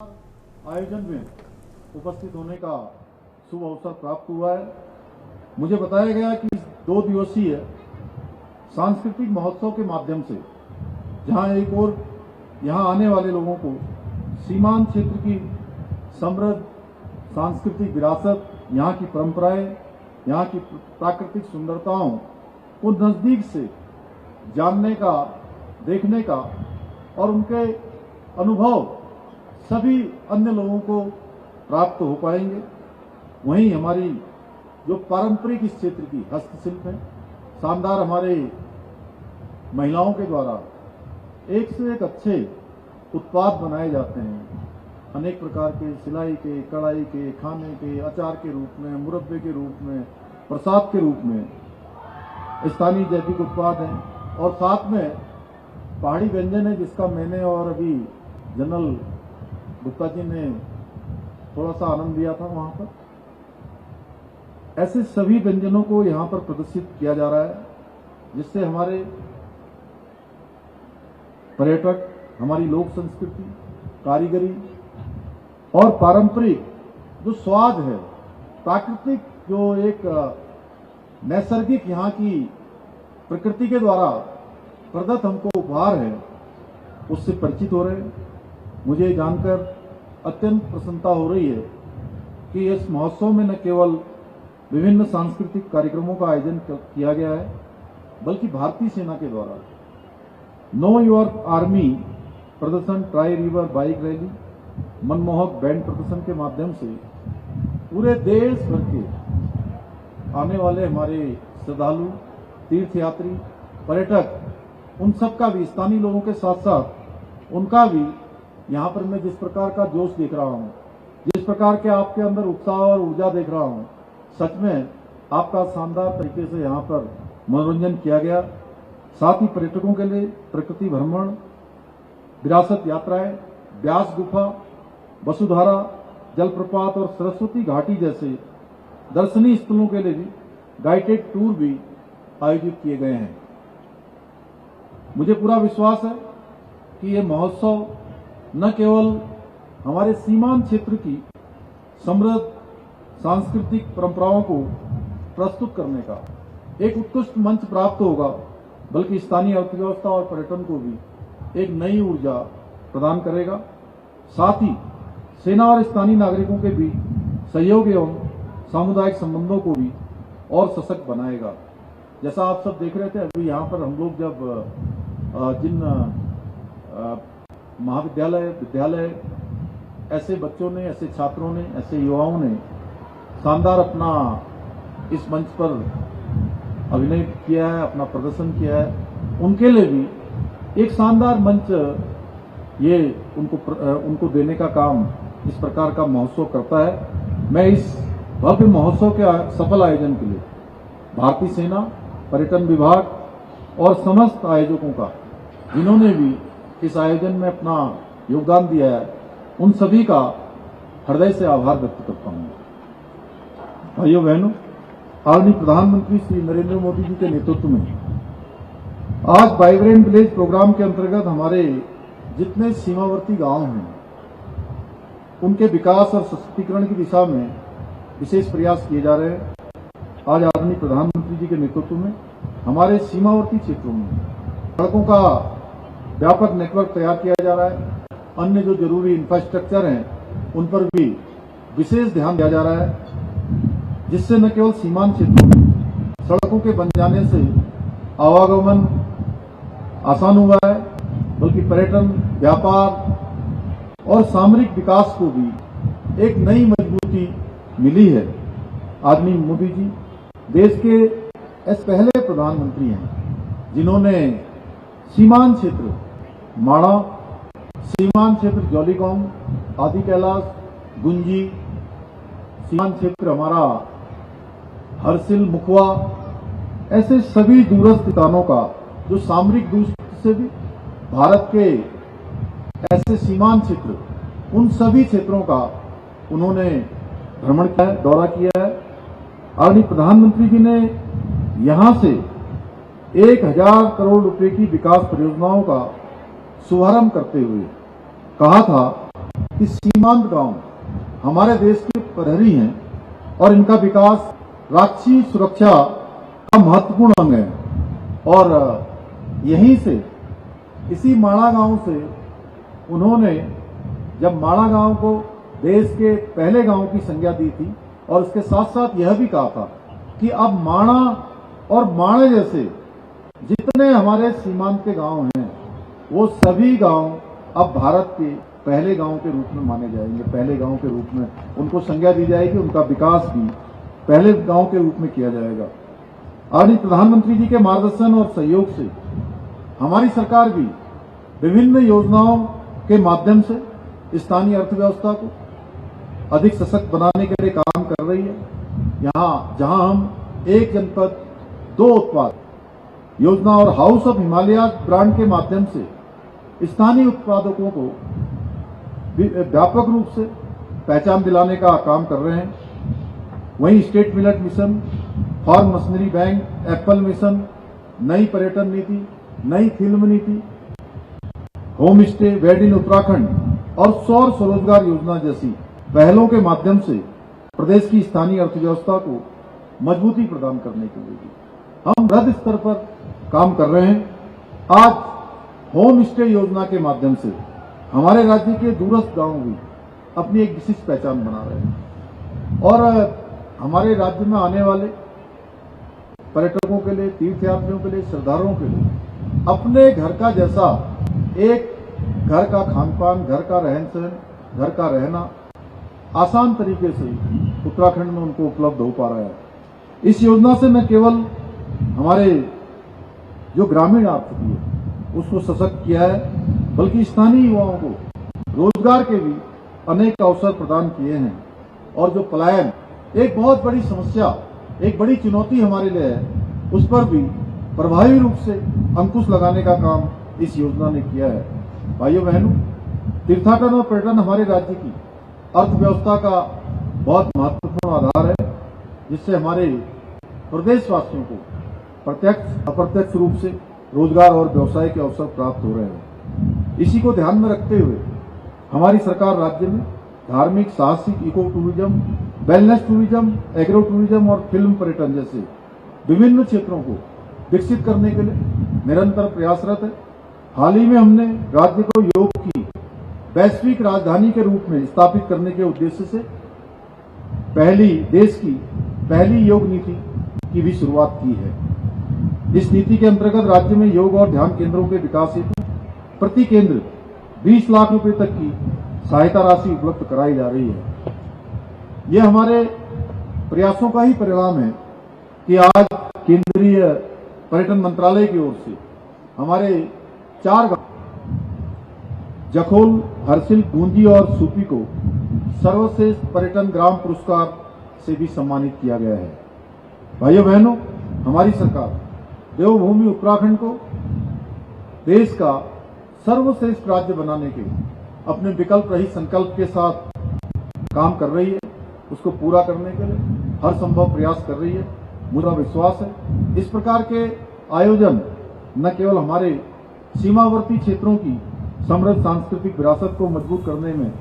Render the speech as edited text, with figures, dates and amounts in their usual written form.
आयोजन में उपस्थित होने का शुभ अवसर प्राप्त हुआ है। मुझे बताया गया कि 2 दिवसीय सांस्कृतिक महोत्सव के माध्यम से जहां एक और यहां आने वाले लोगों को सीमांत क्षेत्र की समृद्ध सांस्कृतिक विरासत, यहां की परंपराएं, यहां की प्राकृतिक सुंदरताओं को नजदीक से जानने का, देखने का और उनके अनुभव सभी अन्य लोगों को प्राप्त हो पाएंगे। वहीं हमारी जो पारंपरिक इस क्षेत्र की हस्तशिल्प है, शानदार हमारे महिलाओं के द्वारा एक से एक अच्छे उत्पाद बनाए जाते हैं। अनेक प्रकार के सिलाई के, कढ़ाई के, खाने के, अचार के रूप में, मुरब्बे के रूप में, प्रसाद के रूप में स्थानीय जैविक उत्पाद हैं और साथ में पहाड़ी व्यंजन है जिसका मैंने और अभी जनरल गुप्ता जी ने थोड़ा सा आनंद लिया था वहां पर। ऐसे सभी व्यंजनों को यहां पर प्रदर्शित किया जा रहा है जिससे हमारे पर्यटक, हमारी लोक संस्कृति, कारीगरी और पारंपरिक जो स्वाद है, प्राकृतिक जो एक नैसर्गिक यहां की प्रकृति के द्वारा प्रदत्त हमको उपहार है, उससे परिचित हो रहे हैं। मुझे जानकर अत्यंत प्रसन्नता हो रही है कि इस महोत्सव में न केवल विभिन्न सांस्कृतिक कार्यक्रमों का आयोजन किया गया है, बल्कि भारतीय सेना के द्वारा नो योर आर्मी प्रदर्शन, ट्राई रिवर बाइक रैली, मनमोहक बैंड प्रदर्शन के माध्यम से पूरे देश भर के आने वाले हमारे श्रद्धालु, तीर्थयात्री, पर्यटक, उन सब का भी, स्थानीय लोगों के साथ साथ उनका भी यहां पर मैं जिस प्रकार का जोश देख रहा हूं, जिस प्रकार के आपके अंदर उत्साह और ऊर्जा देख रहा हूं, सच में आपका शानदार तरीके से यहां पर मनोरंजन किया गया। साथ ही पर्यटकों के लिए प्रकृति भ्रमण, विरासत यात्राएं, व्यास गुफा, वसुधारा जलप्रपात और सरस्वती घाटी जैसे दर्शनीय स्थलों के लिए भी गाइडेड टूर भी आयोजित किए गए हैं। मुझे पूरा विश्वास है कि ये महोत्सव न केवल हमारे सीमांत क्षेत्र की समृद्ध सांस्कृतिक परंपराओं को प्रस्तुत करने का एक उत्कृष्ट मंच प्राप्त होगा, बल्कि स्थानीय अर्थव्यवस्था और पर्यटन को भी एक नई ऊर्जा प्रदान करेगा। साथ ही सेना और स्थानीय नागरिकों के बीच सहयोग एवं सामुदायिक संबंधों को भी और सशक्त बनाएगा। जैसा आप सब देख रहे थे अभी यहाँ पर हम लोग जब जिन महाविद्यालय, विद्यालय, ऐसे बच्चों ने, ऐसे छात्रों ने, ऐसे युवाओं ने शानदार अपना इस मंच पर अभिनय किया है, अपना प्रदर्शन किया है, उनके लिए भी एक शानदार मंच ये उनको देने का काम इस प्रकार का महोत्सव करता है। मैं इस भव्य महोत्सव के सफल आयोजन के लिए भारतीय सेना, पर्यटन विभाग और समस्त आयोजकों का, जिन्होंने भी इस आयोजन में अपना योगदान दिया है, उन सभी का हृदय से आभार व्यक्त करता हूं। भाइयों बहनों, आदरणीय प्रधानमंत्री श्री नरेंद्र मोदी जी के नेतृत्व में आज वाइब्रेंट विलेज प्रोग्राम के अंतर्गत हमारे जितने सीमावर्ती गांव हैं, उनके विकास और सशक्तिकरण की दिशा में विशेष प्रयास किए जा रहे हैं। आज आदरणीय प्रधानमंत्री जी के नेतृत्व में हमारे सीमावर्ती क्षेत्रों में सड़कों का व्यापक नेटवर्क तैयार किया जा रहा है। अन्य जो जरूरी इंफ्रास्ट्रक्चर हैं उन पर भी विशेष ध्यान दिया जा रहा है, जिससे न केवल सीमांत क्षेत्रों में सड़कों के बन जाने से आवागमन आसान हुआ है, बल्कि पर्यटन, व्यापार और सामरिक विकास को भी एक नई मजबूती मिली है। आदरणीय मोदी जी देश के ऐसे पहले प्रधानमंत्री हैं जिन्होंने सीमांत क्षेत्र माणा, सीमांत क्षेत्र जौलीगांव, आदि कैलाश, गुंजी, सीमांत क्षेत्र हमारा हरसिल, मुखवा, ऐसे सभी दूरस्थ स्थानों का जो सामरिक दृष्टि से भी भारत के ऐसे सीमांत क्षेत्र, उन सभी क्षेत्रों का उन्होंने भ्रमण किया है, दौरा किया है। आदरणीय प्रधानमंत्री जी ने यहां से 1000 करोड़ रुपए की विकास परियोजनाओं का शुभारंभ करते हुए कहा था कि सीमांत गांव हमारे देश के प्रहरी हैं और इनका विकास राष्ट्रीय सुरक्षा का महत्वपूर्ण अंग है। और यहीं से, इसी माणा गांव से उन्होंने जब माणा गांव को देश के पहले गांव की संज्ञा दी थी और उसके साथ साथ यह भी कहा था कि अब माणा और माणे जैसे जितने हमारे सीमांत के गांव हैं वो सभी गांव अब भारत के पहले गांव के रूप में माने जाएंगे, पहले गांव के रूप में उनको संज्ञा दी जाएगी, उनका विकास भी पहले गांव के रूप में किया जाएगा। आदरणीय प्रधानमंत्री जी के मार्गदर्शन और सहयोग से हमारी सरकार भी विभिन्न योजनाओं के माध्यम से स्थानीय अर्थव्यवस्था को अधिक सशक्त बनाने के लिए काम कर रही है। जहां हम एक जनपद दो उत्पाद योजना और हाउस ऑफ हिमालय ब्रांड के माध्यम से स्थानीय उत्पादकों को व्यापक रूप से पहचान दिलाने का काम कर रहे हैं, वहीं state millet mission, farm machinery bank, apple mission, नई पर्यटन नीति, नई फिल्म नीति, home stay, wed in Uttarakhand और सौर स्वरोजगार योजना जैसी पहलों के माध्यम से प्रदेश की स्थानीय अर्थव्यवस्था को मजबूती प्रदान करने के लिए भी हम वृहद स्तर पर काम कर रहे हैं। आज होम स्टे योजना के माध्यम से हमारे राज्य के दूरस्थ गांव भी अपनी एक विशिष्ट पहचान बना रहे हैं और हमारे राज्य में आने वाले पर्यटकों के लिए, तीर्थयात्रियों के लिए, श्रद्धालुओं के लिए अपने घर का जैसा एक घर का खान पान, घर का रहन सहन, घर का रहना आसान तरीके से उत्तराखंड में उनको उपलब्ध हो पा रहा है। इस योजना से न केवल हमारे जो ग्रामीण आर्थिकी है उसको सशक्त किया है, बल्कि स्थानीय युवाओं को रोजगार के भी अनेक अवसर प्रदान किए हैं। और जो पलायन एक बहुत बड़ी समस्या, एक बड़ी चुनौती हमारे लिए है, उस पर भी प्रभावी रूप से अंकुश लगाने का काम इस योजना ने किया है। भाइयों बहनों, तीर्थाटन और पर्यटन हमारे राज्य की अर्थव्यवस्था का बहुत महत्वपूर्ण आधार है, जिससे हमारे प्रदेशवासियों को प्रत्यक्ष अप्रत्यक्ष रूप से रोजगार और व्यवसाय के अवसर प्राप्त हो रहे हैं। इसी को ध्यान में रखते हुए हमारी सरकार राज्य में धार्मिक, साहसिक, eco tourism, wellness tourism, agro tourism और फिल्म पर्यटन जैसे विभिन्न क्षेत्रों को विकसित करने के लिए निरंतर प्रयासरत है। हाल ही में हमने राज्य को योग की वैश्विक राजधानी के रूप में स्थापित करने के उद्देश्य से देश की पहली योग नीति की भी शुरुआत की है। इस नीति के अंतर्गत राज्य में योग और ध्यान केंद्रों के विकास हेतु प्रति केंद्र 20 लाख रुपए तक की सहायता राशि उपलब्ध कराई जा रही है। यह हमारे प्रयासों का ही परिणाम है कि आज केंद्रीय पर्यटन मंत्रालय की ओर से हमारे 4 गांव जखोल, हरसिल, गूंजी और सूपी को सर्वश्रेष्ठ पर्यटन ग्राम पुरस्कार से भी सम्मानित किया गया है। भाइयों बहनों, हमारी सरकार देवभूमि उत्तराखंड को देश का सर्वश्रेष्ठ राज्य बनाने के अपने विकल्प रहित संकल्प के साथ काम कर रही है। उसको पूरा करने के लिए हर संभव प्रयास कर रही है। मुझे विश्वास है इस प्रकार के आयोजन न केवल हमारे सीमावर्ती क्षेत्रों की समृद्ध सांस्कृतिक विरासत को मजबूत करने में